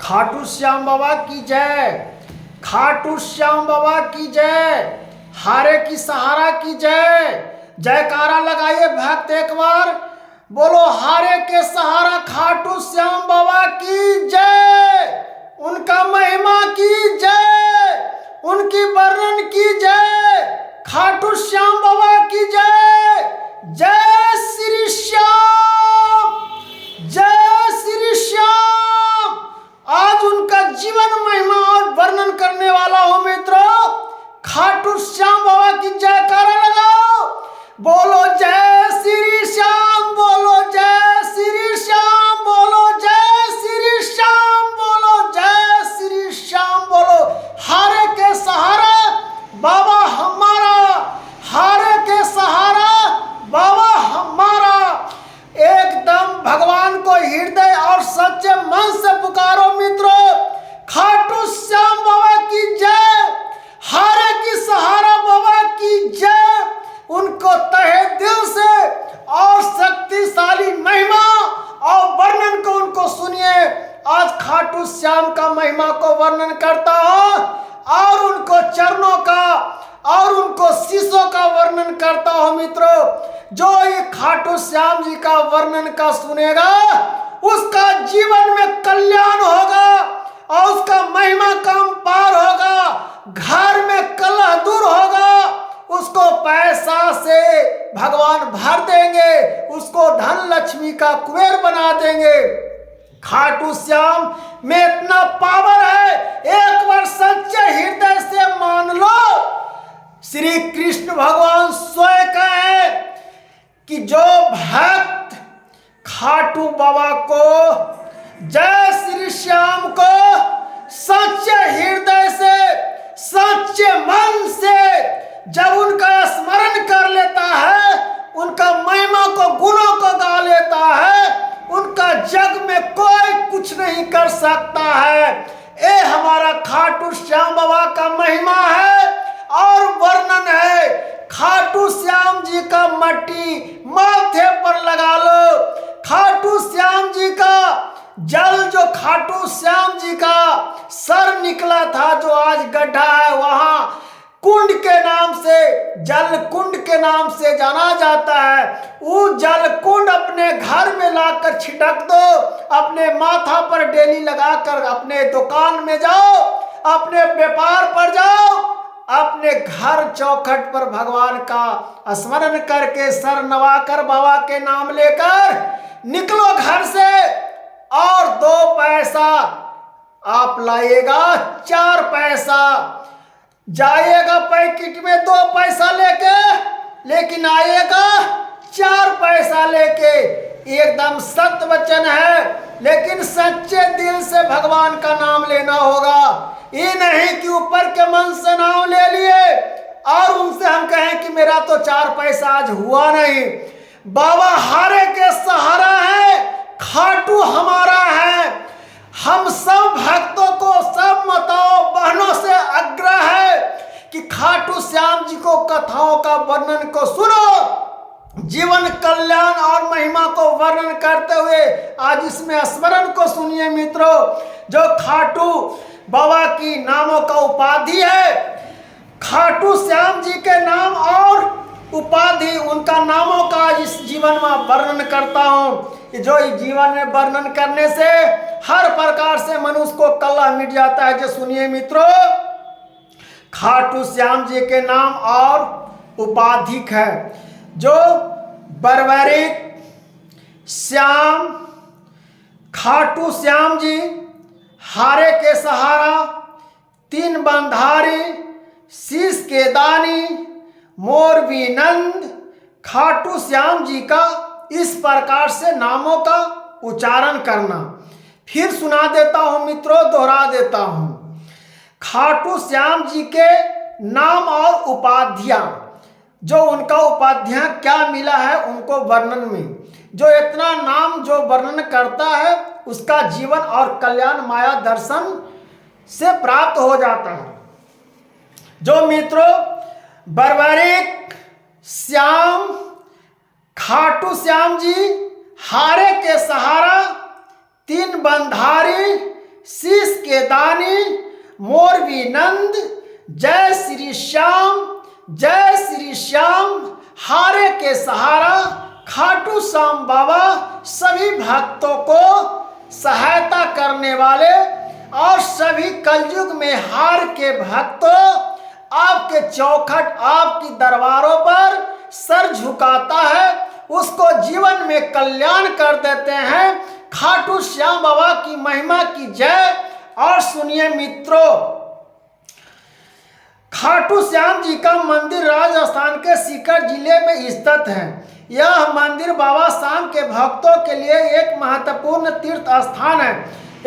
खाटू श्याम बाबा की जय। खाटू श्याम बाबा की जय। हारे की सहारा की जय। जयकारा लगाइए भक्त एक बार, बोलो हारे के सहारा खाटू श्याम बाबा की जय। उनका महिमा की जय, उनकी वर्णन की जय। खाटू श्याम बाबा की जय। जय श्री श्याम, जय श्री श्याम। आज उनका जीवन महिमा और वर्णन करने वाला हूं मित्रों। खाटू श्याम बाबा की जयकारा लगाओ, बोलो जय श्री श्याम, बोलो जय श्री श्याम, बोलो जय श्री श्याम, बोलो जय श्री श्याम, बोलो हारे के सहारा बाबा हमारा, हारे के सहारा बाबा हमारा। एकदम भगवान को हृदय और सच्चे मन से पुकारो मित्रों। खाटू श्याम बाबा की जय, हारे की सहारा बाबा की जय। उनको तहे दिल से और शक्तिशाली महिमा और वर्णन को उनको सुनिए। आज खाटू श्याम का महिमा को वर्णन करता हूं और उनको चरणों का और उनको शीशों का वर्णन करता हूं मित्रों। जो ये खाटू श्याम जी का वर्णन का सुनेगा उसका जीवन में कल्याण होगा और उसका महिमा का पार होगा। घर में कलह दूर होगा, उसको पैसा से भगवान भर देंगे, उसको धन लक्ष्मी का कुबेर बना देंगे। खाटू श्याम में इतना पावर है, एक बार सच्चे हृदय से मान लो। श्री कृष्ण भगवान स्वयं कहे कि जो भक्त खाटू बाबा को, जय श्री श्याम को सच्चे हृदय से, सच्चे मन से जब उनका स्मरण कर लेता है, उनका महिमा को, गुणों को गा लेता है, उनका जग में कोई कुछ नहीं कर सकता है। ये हमारा खाटू श्याम बाबा का महिमा है और वर्णन है। खाटू श्याम जी का मट्टी माथे पर लगा लो। खाटू श्याम जी का जल, जो खाटू श्याम जी का सर निकला था, जो आज गड्ढा है, वहां कुंड के नाम से, जल कुंड के नाम से जाना जाता है। वो जल कुंड अपने घर में लाकर छिड़क दो, अपने माथा पर डेली लगाकर अपने दुकान में जाओ, अपने व्यापार पर जाओ, अपने घर चौखट पर भगवान का स्मरण करके सर नवाकर बाबा के नाम लेकर निकलो घर से और 2 पैसा आप लाइएगा, 4 पैसा जाइएगा पैकेट में 2 पैसा लेके, लेकिन आइएगा 4 पैसा लेके। एकदम सत्य वचन है, लेकिन सच्चे दिल से भगवान का नाम लेना होगा। ये नहीं कि ऊपर के मन से नाम ले लिए और उनसे हम कहें कि मेरा तो 4 पैसा आज हुआ नहीं। बाबा हारे के सहारा है, खाटू हमारा है। हम सब भक्तों को, सब माताओं बहनों से आग्रह है कि खाटू श्याम जी को कथाओं का वर्णन को सुनो। जीवन कल्याण और महिमा को वर्णन करते हुए आज इसमें स्मरण को सुनिए मित्रों। जो खाटू बाबा की नामों का उपाधि है, खाटू श्याम जी के नाम और उपाधि, उनका नामों का इस जीवन में वर्णन करता हूं। जो इस जीवन में वर्णन करने से हर प्रकार से मनुष्य को कलह मिट जाता है। जो सुनिए मित्रों, खाटू श्याम जी के नाम और उपाधिक है। जो बर्बरिक श्याम, खाटू श्याम जी, हारे के सहारा, 3 बंधारी, शीश के दानी, मोरबी नंद, खाटू श्याम जी का इस प्रकार से नामों का उच्चारण करना। फिर सुना देता हूं मित्रों, दोहरा देता हूं। खाटू श्याम जी के नाम और उपाधियां, जो उनका उपाधियां क्या मिला है उनको वर्णन में, जो इतना नाम जो वर्णन करता है उसका जीवन और कल्याण माया दर्शन से प्राप्त हो जाता है। जो मित्रों बर्बरिक श्याम, खाटू श्याम जी, हारे के सहारा, 3 बंधारी, शीश के दानी मोर भी नंद, जय श्री श्याम, जय श्री श्याम, हारे के सहारा खाटू श्याम बाबा सभी भक्तों को सहायता करने वाले और सभी कलयुग में हार के भक्तों आपके चौखट आपकी दरबारों पर सर झुकाता है, उसको जीवन में कल्याण कर देते हैं। खाटू श्याम बाबा की महिमा की जय। और सुनिए मित्रों, खाटू श्याम जी का मंदिर राजस्थान के सीकर जिले में स्थित है। यह मंदिर बाबा श्याम के भक्तों के लिए एक महत्वपूर्ण तीर्थ स्थान है,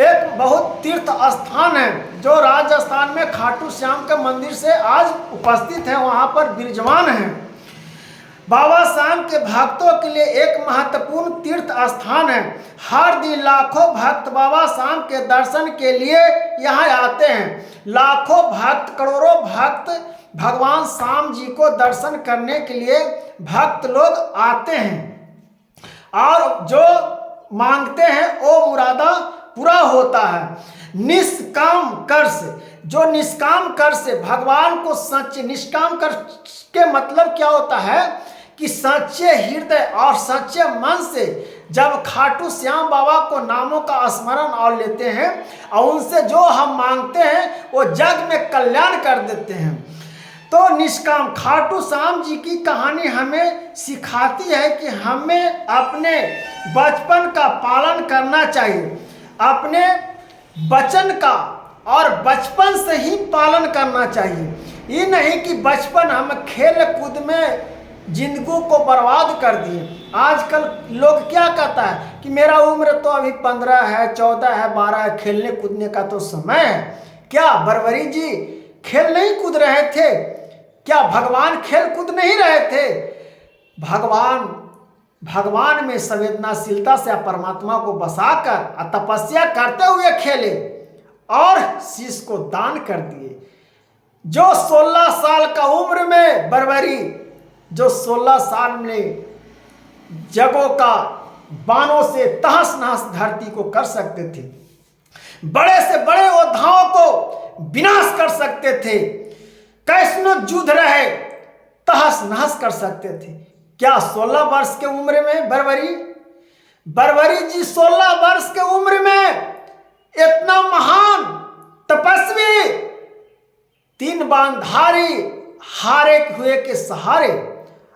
एक बहुत तीर्थ स्थान है जो राजस्थान में खाटू श्याम के मंदिर से आज उपस्थित है, वहां पर विराजमान है। बाबा श्याम के भक्तों के लिए एक महत्वपूर्ण तीर्थ स्थान है। हर दिन लाखों भक्त बाबा श्याम के दर्शन के लिए यहाँ आते हैं। लाखों भक्त, करोड़ों भक्त भगवान श्याम जी को दर्शन करने के लिए भक्त लोग आते हैं और जो मांगते हैं वो मुरादा पूरा होता है। निष्काम कर से, जो निष्काम कर से भगवान को सच्चे, निष्काम कर के मतलब क्या होता है कि सच्चे हृदय और सच्चे मन से जब खाटू श्याम बाबा को नामों का स्मरण और लेते हैं और उनसे जो हम मांगते हैं वो जग में कल्याण कर देते हैं। तो निष्काम खाटू श्याम जी की कहानी हमें सिखाती है कि हमें अपने बचपन का पालन करना चाहिए, अपने वचन का और बचपन से ही पालन करना चाहिए। ये नहीं कि बचपन हम खेल कूद में जिंदगी को बर्बाद कर दिए। आजकल लोग क्या कहता है कि मेरा उम्र तो अभी 15 है, 14 है, 12 है, खेलने कूदने का तो समय है। क्या बरबरी जी खेल नहीं कूद रहे थे? क्या भगवान खेल कूद नहीं रहे थे? भगवान में संवेदनाशीलता से परमात्मा को बसाकर तपस्या करते हुए खेले और शीश को दान कर दिए। जो 16 साल का उम्र में बरबरी, जो 16 साल में जगों का बाणों से तहस नहस धरती को कर सकते थे, बड़े से बड़े योद्धाओं को विनाश कर सकते थे, कैसनो युद्ध रहे तहस नहस कर सकते थे। क्या 16 वर्ष के उम्र में बरबरी जी 16 वर्ष के उम्र में इतना महान तपस्वी, 3 बाणधारी, हारे हुए के सहारे।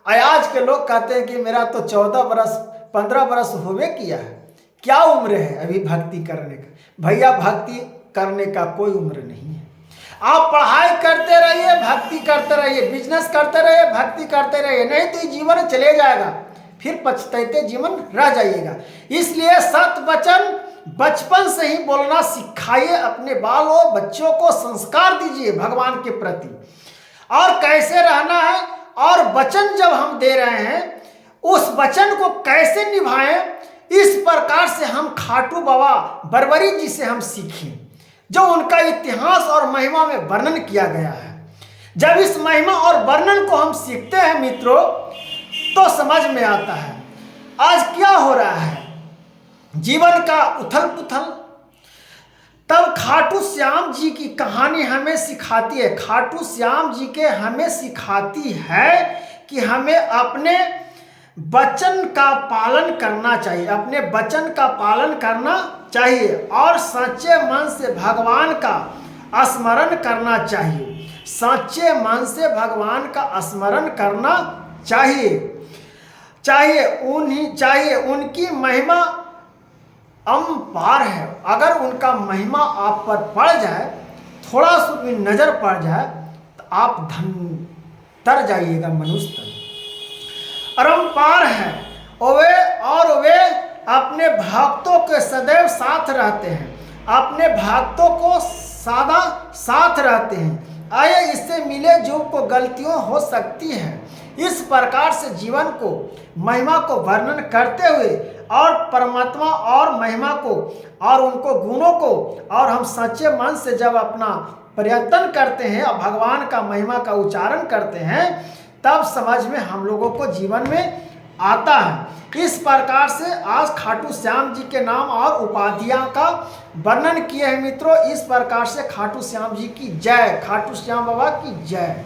आज के लोग कहते हैं कि मेरा तो 14 वर्ष 15 वर्ष होवे किया है। क्या उम्र है अभी भक्ति करने का? भैया भक्ति करने का कोई उम्र नहीं है। आप पढ़ाई करते रहिए, भक्ति करते रहिए, बिजनेस करते रहिए, भक्ति करते रहिए, नहीं तो ये जीवन चले जाएगा, फिर पछताते जीवन रह जाइएगा। इसलिए सत्य वचन बचपन से ही बोलना सिखाइए, अपने बालों बच्चों को संस्कार दीजिए भगवान के प्रति और कैसे रहना है। और वचन जब हम दे रहे हैं उस वचन को कैसे निभाएं, इस प्रकार से हम खाटू बाबा बरबरी जी से हम सीखें, जो उनका इतिहास और महिमा में वर्णन किया गया है। जब इस महिमा और वर्णन को हम सीखते हैं मित्रों, तो समझ में आता है आज क्या हो रहा है, जीवन का उथल पुथल। तब खाटू श्याम जी की कहानी हमें सिखाती है, खाटू श्याम जी के हमें सिखाती है कि हमें अपने वचन का पालन करना चाहिए, अपने वचन का पालन करना चाहिए और सच्चे मन से भगवान का स्मरण करना चाहिए, सच्चे मन से भगवान का स्मरण करना चाहिए। उनकी महिमा अपार है। अगर उनका महिमा आप पर पड़ जाए, थोड़ा सा भी नजर पड़ जाए तो आप धन तर जाइएगा, मनुष्य परम्पार है। और वे अपने भक्तों के सदैव साथ रहते हैं, अपने भक्तों को सदा साथ रहते हैं। आइए इससे मिले जो को गलतियां हो सकती हैं, इस प्रकार से जीवन को महिमा को वर्णन करते हुए और परमात्मा और महिमा को और उनको गुणों को, और हम सच्चे मन से जब अपना प्रयत्न करते हैं और भगवान का महिमा का उच्चारण करते हैं, तब समझ में हम लोगों को जीवन में आता है। इस प्रकार से आज खाटू श्याम जी के नाम और उपाधियां का वर्णन किए हैं मित्रों। इस प्रकार से खाटू श्याम जी की जय, खाटू श्याम बाबा की जय।